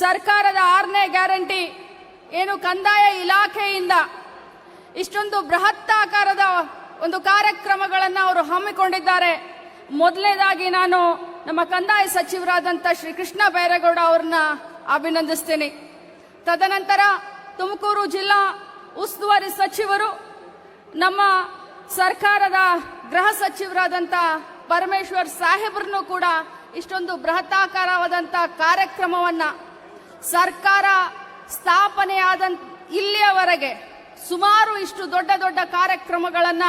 ಸರ್ಕಾರದ 6ನೇ ಗ್ಯಾರಂಟಿ ಏನು ಕಂದಾಯ ಇಲಾಖೆಯಿಂದ ಇಷ್ಟೊಂದು ಬೃಹತ್ತಾಕಾರದ ಒಂದು ಕಾರ್ಯಕ್ರಮಗಳನ್ನು ಅವರು ಹಮ್ಮಿಕೊಂಡಿದ್ದಾರೆ. ಮೊದಲನೇದಾಗಿ ನಾನು ನಮ್ಮ ಕಂದಾಯ ಸಚಿವರಾದಂಥ ಶ್ರೀ ಕೃಷ್ಣ ಬೈರೇಗೌಡ ಅವರನ್ನ ಅಭಿನಂದಿಸ್ತೀನಿ. ತದನಂತರ ತುಮಕೂರು ಜಿಲ್ಲಾ ಉಸ್ತುವಾರಿ ಸಚಿವರು, ನಮ್ಮ ಸರ್ಕಾರದ ಗೃಹ ಸಚಿವರಾದಂಥ ಪರಮೇಶ್ವರ್ ಸಾಹೇಬ್ರನ್ನು ಕೂಡ ಇಷ್ಟೊಂದು ಬೃಹತ್ತಾಕಾರವಾದಂಥ ಕಾರ್ಯಕ್ರಮವನ್ನ ಸರ್ಕಾರ ಸ್ಥಾಪನೆಯಾದ ಇಲ್ಲಿಯವರೆಗೆ ಸುಮಾರು ಇಷ್ಟು ದೊಡ್ಡ ದೊಡ್ಡ ಕಾರ್ಯಕ್ರಮಗಳನ್ನ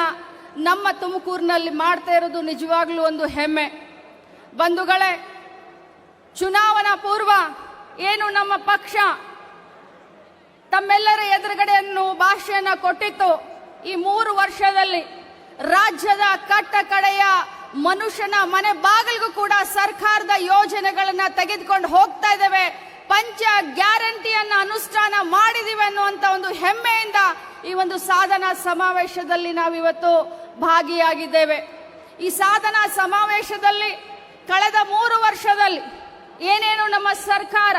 ನಮ್ಮ ತುಮಕೂರಿನಲ್ಲಿ ಮಾಡ್ತಾ ಇರೋದು ನಿಜವಾಗ್ಲೂ ಒಂದು ಹೆಮ್ಮೆ. ಬಂಧುಗಳೇ, ಚುನಾವಣಾ ಪೂರ್ವ ಏನು ನಮ್ಮ ಪಕ್ಷ ತಮ್ಮೆಲ್ಲರ ಎದುರುಗಡೆಯನ್ನು ಭಾಷೆಯನ್ನ ಕೊಟ್ಟಿತ್ತು, ಈ 3 ವರ್ಷದಲ್ಲಿ ರಾಜ್ಯದ ಕಟ್ಟ ಕಡೆಯ ಮನುಷ್ಯನ ಮನೆ ಬಾಗಿಲಿಗೂ ಕೂಡ ಸರ್ಕಾರದ ಯೋಜನೆಗಳನ್ನ ತೆಗೆದುಕೊಂಡು ಹೋಗ್ತಾ ಇದ್ದೇವೆ, ಪಂಚ ಗ್ಯಾರಂಟಿಯನ್ನ ಅನುಷ್ಠಾನ ಮಾಡಿದೀವಿ ಅನ್ನುವಂತ ಒಂದು ಹೆಮ್ಮೆಯಿಂದ ಈ ಒಂದು ಸಾಧನಾ ಸಮಾವೇಶದಲ್ಲಿ ನಾವಿವತ್ತು ಭಾಗಿಯಾಗಿದ್ದೇವೆ. ಈ ಸಾಧನಾ ಸಮಾವೇಶದಲ್ಲಿ ಕಳೆದ 3 ವರ್ಷದಲ್ಲಿ ಏನೇನು ನಮ್ಮ ಸರ್ಕಾರ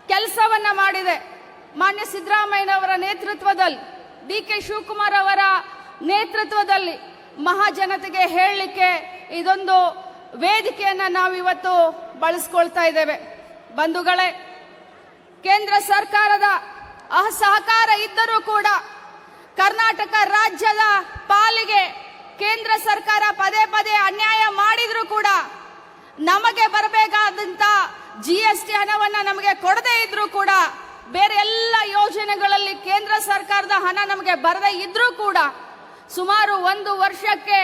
ಕೆಲಸವನ್ನ ಮಾಡಿದೆ, ಮಾನ್ಯ ಸಿದ್ದರಾಮಯ್ಯನವರ ನೇತೃತ್ವದಲ್ಲಿ, ಡಿ.ಕೆ. ಶಿವಕುಮಾರ್ ಅವರ ನೇತೃತ್ವದಲ್ಲಿ ಮಹಾಜನತೆಗೆ ಹೇಳಲಿಕ್ಕೆ ಇದೊಂದು ವೇದಿಕೆಯನ್ನ ನಾವಿವತ್ತು ಬಳಸ್ಕೊಳ್ತಾ ಇದ್ದೇವೆ. ಬಂಧುಗಳೇ, ಕೇಂದ್ರ ಸರ್ಕಾರದ ಅಸಹಕಾರ ಇದ್ದರೂ ಕೂಡ ಕರ್ನಾಟಕ ರಾಜ್ಯದ ಪಾಲಿಗೆ ಕೇಂದ್ರ ಸರ್ಕಾರ ಪದೇ ಪದೇ ಅನ್ಯಾಯ ಮಾಡಿದ್ರೂ ಕೂಡ ನಮಗೆ ಬರಬೇಕಾದಂತ GST ಹಣವನ್ನ ನಮಗೆ ಕೊಡದೇ ಇದ್ರೂ ಕೂಡ, ಬೇರೆ ಎಲ್ಲ ಯೋಜನೆಗಳಲ್ಲಿ ಕೇಂದ್ರ ಸರ್ಕಾರದ ಹಣ ನಮಗೆ ಬರದೇ ಇದ್ರೂ ಕೂಡ ಸುಮಾರು 1 ವರ್ಷಕ್ಕೆ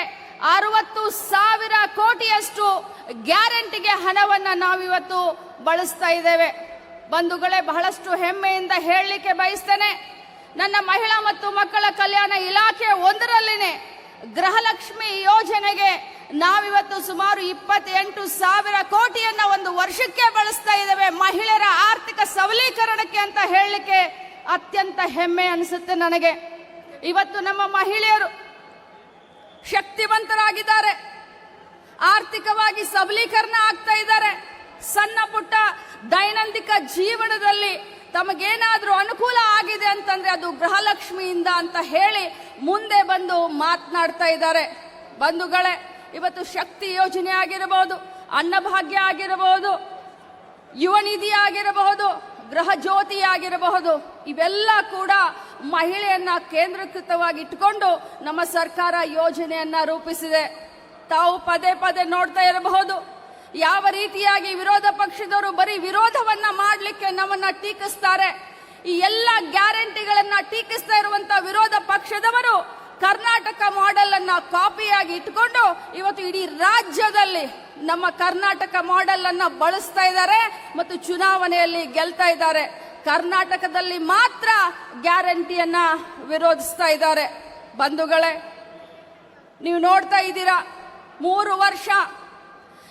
60,000 ಕೋಟಿಯಷ್ಟು ಗ್ಯಾರಂಟಿಗೆ ಹಣವನ್ನ ನಾವಿವತ್ತು ಬಳಸ್ತಾ ಇದ್ದೇವೆ. ಬಂಧುಗಳೇ, ಬಹಳಷ್ಟು ಹೆಮ್ಮೆಯಿಂದ ಹೇಳಲಿಕ್ಕೆ ಬಯಸ್ತೇನೆ, ನನ್ನ ಮಹಿಳಾ ಮತ್ತು ಮಕ್ಕಳ ಕಲ್ಯಾಣ ಇಲಾಖೆ 1ರಲ್ಲಿನೇ ಗೃಹಲಕ್ಷ್ಮಿ ಯೋಜನೆಗೆ ನಾವಿವತ್ತು ಸುಮಾರು 28,000 ಕೋಟಿಯನ್ನ 1 ವರ್ಷಕ್ಕೆ ಬಳಸ್ತಾ ಇದ್ದೇವೆ. ಮಹಿಳೆಯರ ಆರ್ಥಿಕ ಸಬಲೀಕರಣಕ್ಕೆ ಅಂತ ಹೇಳಲಿಕ್ಕೆ ಅತ್ಯಂತ ಹೆಮ್ಮೆ ಅನಿಸುತ್ತೆ ನನಗೆ. ಇವತ್ತು ನಮ್ಮ ಮಹಿಳೆಯರು ಶಕ್ತಿವಂತರಾಗಿದ್ದಾರೆ, ಆರ್ಥಿಕವಾಗಿ ಸಬಲೀಕರಣ ಆಗ್ತಾ ಇದ್ದಾರೆ. ಸಣ್ಣ ಪುಟ್ಟ ದೈನಂದಿನ ಜೀವನದಲ್ಲಿ ತಮಗೇನಾದ್ರೂ ಅನುಕೂಲ ಆಗಿದೆ ಅಂತಂದ್ರೆ ಅದು ಗೃಹಲಕ್ಷ್ಮಿಯಿಂದ ಅಂತ ಹೇಳಿ ಮುಂದೆ ಬಂದು ಮಾತನಾಡ್ತಾ ಇದ್ದಾರೆ. ಬಂಧುಗಳೇ, ಇವತ್ತು ಶಕ್ತಿ ಯೋಜನೆ ಆಗಿರಬಹುದು, ಅನ್ನಭಾಗ್ಯ ಆಗಿರಬಹುದು, ಯುವ ನಿಧಿ ಆಗಿರಬಹುದು, ಗೃಹ ಜ್ಯೋತಿ ಆಗಿರಬಹುದು, ಇವೆಲ್ಲ ಕೂಡ ಮಹಿಳೆಯನ್ನ ಕೇಂದ್ರೀಕೃತವಾಗಿ ಇಟ್ಟುಕೊಂಡು ನಮ್ಮ ಸರ್ಕಾರ ಯೋಜನೆಯನ್ನ ರೂಪಿಸಿದೆ. ತಾವು ಪದೇ ಪದೇ ನೋಡ್ತಾ ಇರಬಹುದು ಯಾವ ರೀತಿಯಾಗಿ ವಿರೋಧ ಪಕ್ಷದವರು ಬರೀ ವಿರೋಧವನ್ನ ಮಾಡಲಿಕ್ಕೆ ನಮ್ಮನ್ನ ಟೀಕಿಸ್ತಾರೆ. ಈ ಎಲ್ಲ ಗ್ಯಾರಂಟಿಗಳನ್ನ ಟೀಕಿಸ್ತಾ ಇರುವಂತ ವಿರೋಧ ಪಕ್ಷದವರು ಕರ್ನಾಟಕ ಮಾಡೆಲ್ ಅನ್ನ ಕಾಪಿಯಾಗಿ ಇಟ್ಕೊಂಡು ಇವತ್ತು ಇಡೀ ರಾಜ್ಯದಲ್ಲಿ ನಮ್ಮ ಕರ್ನಾಟಕ ಮಾಡೆಲ್ ಅನ್ನ ಬಳಸ್ತಾ ಇದ್ದಾರೆ ಮತ್ತು ಚುನಾವಣೆಯಲ್ಲಿ ಗೆಲ್ತಾ ಇದ್ದಾರೆ. ಕರ್ನಾಟಕದಲ್ಲಿ ಮಾತ್ರ ಗ್ಯಾರಂಟಿಯನ್ನ ವಿರೋಧಿಸ್ತಾ ಇದ್ದಾರೆ. ಬಂಧುಗಳೇ, ನೀವು ನೋಡ್ತಾ ಇದ್ದೀರಾ, 3 ವರ್ಷ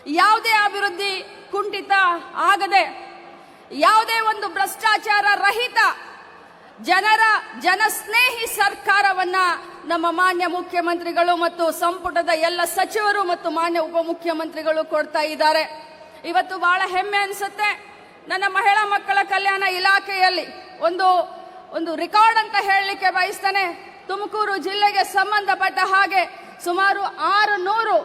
ಯಾವುದೇ ಅಭಿವೃದ್ಧಿ ಕುಂಠಿತ ಆಗದೆ, ಯಾವುದೇ ಒಂದು ಭ್ರಷ್ಟಾಚಾರ ರಹಿತ ಜನಸ್ನೇಹಿ ಸರ್ಕಾರವನ್ನ ನಮ್ಮ ಮಾನ್ಯ ಮುಖ್ಯಮಂತ್ರಿಗಳು ಮತ್ತು ಸಂಪುಟದ ಎಲ್ಲ ಸಚಿವರು ಮತ್ತು ಮಾನ್ಯ ಉಪಮುಖ್ಯಮಂತ್ರಿಗಳು ಕೊಡ್ತಾ ಇದ್ದಾರೆ. ಇವತ್ತು ಬಹಳ ಹೆಮ್ಮೆ ಅನಿಸುತ್ತೆ. ನನ್ನ ಮಹಿಳಾ ಮಕ್ಕಳ ಕಲ್ಯಾಣ ಇಲಾಖೆಯಲ್ಲಿ ಒಂದು ರೆಕಾರ್ಡ್ ಅಂತ ಹೇಳಲಿಕ್ಕೆ ಬಯಸ್ತೇನೆ. ತುಮಕೂರು ಜಿಲ್ಲೆಗೆ ಸಂಬಂಧಪಟ್ಟ ಹಾಗೆ ಸುಮಾರು 600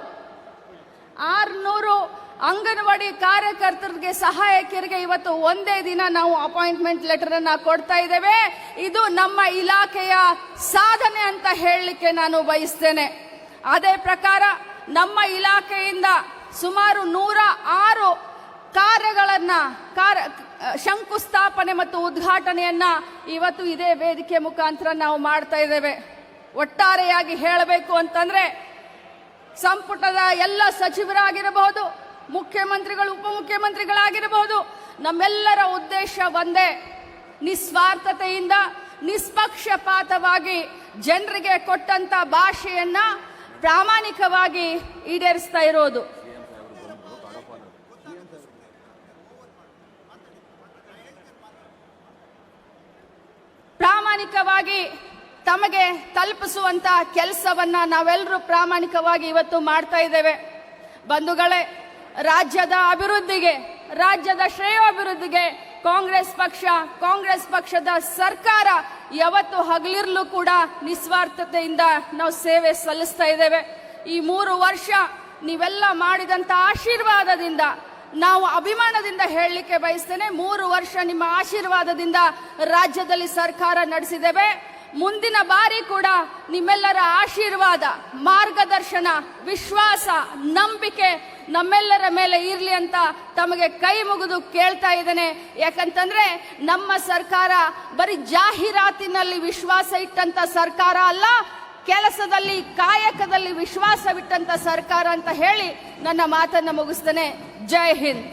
ಅಂಗನವಾಡಿ ಕಾರ್ಯಕರ್ತರಿಗೆ, ಸಹಾಯಕಿಯರಿಗೆ ಇವತ್ತು ಒಂದೇ ದಿನ ನಾವು ಅಪಾಯಿಂಟ್ಮೆಂಟ್ ಲೆಟರ್ ಅನ್ನ ಕೊಡ್ತಾ ಇದ್ದೇವೆ. ಇದು ನಮ್ಮ ಇಲಾಖೆಯ ಸಾಧನೆ ಅಂತ ಹೇಳಲಿಕ್ಕೆ ನಾನು ಬಯಸ್ತೇನೆ. ಅದೇ ಪ್ರಕಾರ ನಮ್ಮ ಇಲಾಖೆಯಿಂದ ಸುಮಾರು 106 ಕಾರ್ಯಗಳನ್ನ ಶಂಕುಸ್ಥಾಪನೆ ಮತ್ತು ಉದ್ಘಾಟನೆಯನ್ನ ಇವತ್ತು ಇದೇ ವೇದಿಕೆ ಮುಖಾಂತರ ನಾವು ಮಾಡ್ತಾ ಇದ್ದೇವೆ. ಒಟ್ಟಾರೆಯಾಗಿ ಹೇಳಬೇಕು ಅಂತಂದ್ರೆ ಸಂಪುಟದ ಎಲ್ಲ ಸಚಿವರಾಗಿರಬಹುದು, ಮುಖ್ಯಮಂತ್ರಿಗಳು, ಉಪಮುಖ್ಯಮಂತ್ರಿಗಳಾಗಿರಬಹುದು, ನಮ್ಮೆಲ್ಲರ ಉದ್ದೇಶ ಒಂದೇ, ನಿಸ್ವಾರ್ಥತೆಯಿಂದ ನಿಷ್ಪಕ್ಷಪಾತವಾಗಿ ಜನರಿಗೆ ಕೊಟ್ಟಂತ ಭಾಷೆಯನ್ನ ಪ್ರಾಮಾಣಿಕವಾಗಿ ಈಡೇರಿಸ್ತಾ ಇರೋದು. ಪ್ರಾಮಾಣಿಕವಾಗಿ ತಮಗೆ ತಲುಪಿಸುವಂತ ಕೆಲಸವನ್ನ ನಾವೆಲ್ಲರೂ ಪ್ರಾಮಾಣಿಕವಾಗಿ ಇವತ್ತು ಮಾಡ್ತಾ ಇದ್ದೇವೆ. ಬಂಧುಗಳೇ, ರಾಜ್ಯದ ಅಭಿವೃದ್ಧಿಗೆ, ರಾಜ್ಯದ ಶ್ರೇಯೋಭಿವೃದ್ಧಿಗೆ ಕಾಂಗ್ರೆಸ್ ಪಕ್ಷದ ಸರ್ಕಾರ ಯಾವತ್ತು ಹಗಲಿರ್ಲು ಕೂಡ ನಿಸ್ವಾರ್ಥತೆಯಿಂದ ನಾವು ಸೇವೆ ಸಲ್ಲಿಸ್ತಾ ಇದ್ದೇವೆ. ಈ 3 ವರ್ಷ ನೀವೆಲ್ಲ ಮಾಡಿದಂತ ಆಶೀರ್ವಾದದಿಂದ ನಾವು ಅಭಿಮಾನದಿಂದ ಹೇಳಲಿಕ್ಕೆ ಬಯಸ್ತೇನೆ, 3 ವರ್ಷ ನಿಮ್ಮ ಆಶೀರ್ವಾದದಿಂದ ರಾಜ್ಯದಲ್ಲಿ ಸರ್ಕಾರ ನಡೆಸಿದ್ದೇವೆ. ಮುಂದಿನ ಬಾರಿ ಕೂಡ ನಿಮ್ಮೆಲ್ಲರ ಆಶೀರ್ವಾದ, ಮಾರ್ಗದರ್ಶನ, ವಿಶ್ವಾಸ, ನಂಬಿಕೆ ನಮ್ಮೆಲ್ಲರ ಮೇಲೆ ಇರಲಿ ಅಂತ ತಮಗೆ ಕೈ ಮುಗಿದು ಕೇಳ್ತಾ ಇದ್ದೇನೆ. ಯಾಕಂತಂದ್ರೆ ನಮ್ಮ ಸರ್ಕಾರ ಬರೀ ಜಾಹೀರಾತಿನಲ್ಲಿ ವಿಶ್ವಾಸ ಇಟ್ಟಂತ ಸರ್ಕಾರ ಅಲ್ಲ, ಕೆಲಸದಲ್ಲಿ ಕಾಯಕದಲ್ಲಿ ವಿಶ್ವಾಸವಿಟ್ಟಂತ ಸರ್ಕಾರ ಅಂತ ಹೇಳಿ ನನ್ನ ಮಾತನ್ನ ಮುಗಿಸ್ತೇನೆ. ಜೈ ಹಿಂದ್.